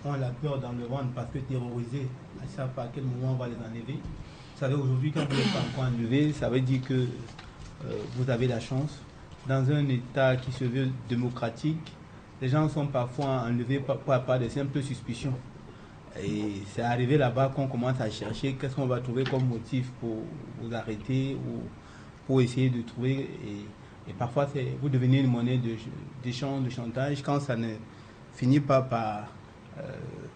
ont la peur dans le ventre parce que terrorisés, ils ne savent pas à quel moment on va les enlever. Vous savez, aujourd'hui, quand vous n'êtes pas encore enlevé, ça veut dire que vous avez la chance. Dans un État qui se veut démocratique, les gens sont parfois enlevés par des simples suspicions. Et c'est arrivé là-bas qu'on commence à chercher qu'est-ce qu'on va trouver comme motif pour vous arrêter ou pour essayer de trouver. Et parfois, vous devenez une monnaie d'échange, de chantage. Quand ça ne finit pas par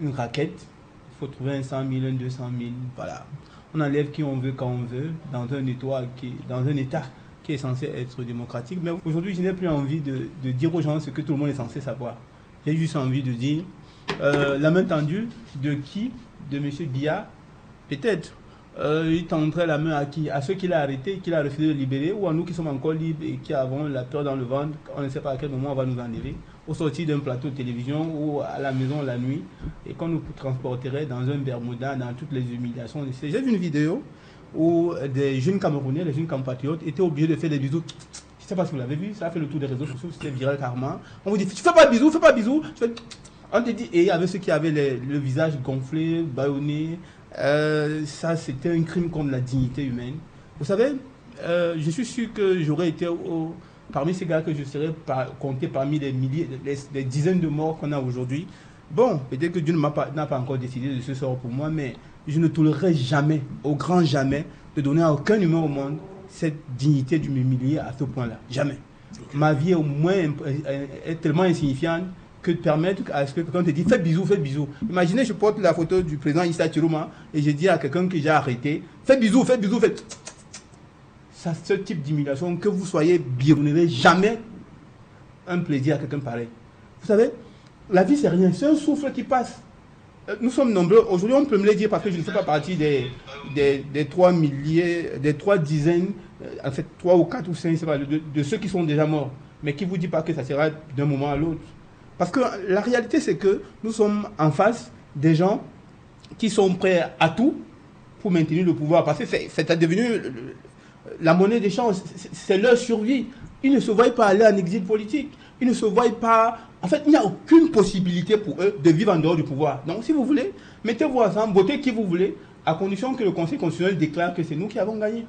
une raquette, il faut trouver un 100 000, un 200 000. Voilà. On enlève qui on veut quand on veut dans un État qui est censé être démocratique. Mais aujourd'hui, je n'ai plus envie de dire aux gens ce que tout le monde est censé savoir. J'ai juste envie de dire la main tendue de qui? De M. Biya? Peut-être. Il tendrait la main à qui? À ceux qu'il a arrêtés, qu'il a refusé de libérer, ou à nous qui sommes encore libres et qui avons la peur dans le ventre, on ne sait pas à quel moment on va nous enlever, au sortir d'un plateau de télévision ou à la maison la nuit, et qu'on nous transporterait dans un Bermuda, dans toutes les humiliations. J'ai vu une vidéo où des jeunes Camerounais, les jeunes compatriotes, étaient obligés de faire des bisous. Je ne sais pas si vous l'avez vu, ça a fait le tour des réseaux sociaux, c'était viral carrément. On vous dit, tu fais pas de bisous, fais pas de bisous. On te dit, et il y avait ceux qui avaient le visage gonflé, bâillonné. Ça, c'était un crime contre la dignité humaine. Vous savez, je suis sûr que j'aurais été parmi ces gars que je serais compté parmi les milliers, les dizaines de morts qu'on a aujourd'hui. Bon, peut-être que Dieu n'a pas encore décidé de ce sort pour moi, mais je ne tolérerai jamais, au grand jamais, de donner à aucun humain au monde cette dignité de m'humilier à ce point-là. Jamais. Okay. Ma vie au moins est tellement insignifiante que de permettre à ce que quelqu'un te dise fais bisous, fais bisous. Imaginez, je porte la photo du président Issa Chiroma et je dis à quelqu'un que j'ai arrêté fais bisous, fais bisous, fais. Ça, ce type d'humiliation, que vous soyez bien, vous n'aurez jamais un plaisir à quelqu'un pareil. Vous savez, la vie c'est rien, c'est un souffle qui passe. Nous sommes nombreux, aujourd'hui on peut me le dire parce que je ne fais pas partie des 3 milliers, des 3 dizaines, en fait 3 ou 4 ou 5, c'est pas, de ceux qui sont déjà morts, mais qui ne vous dit pas que ça sera d'un moment à l'autre. Parce que la réalité, c'est que nous sommes en face des gens qui sont prêts à tout pour maintenir le pouvoir. Parce que c'est devenu la monnaie d'échange, c'est leur survie. Ils ne se voient pas aller en exil politique. Ils ne se voient pas... En fait, il n'y a aucune possibilité pour eux de vivre en dehors du pouvoir. Donc, si vous voulez, mettez-vous ensemble, votez qui vous voulez, à condition que le Conseil constitutionnel déclare que c'est nous qui avons gagné.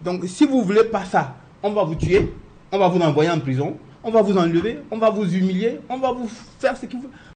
Donc, si vous ne voulez pas ça, on va vous tuer, on va vous envoyer en prison, on va vous enlever, on va vous humilier, on va vous faire ce qu'il faut.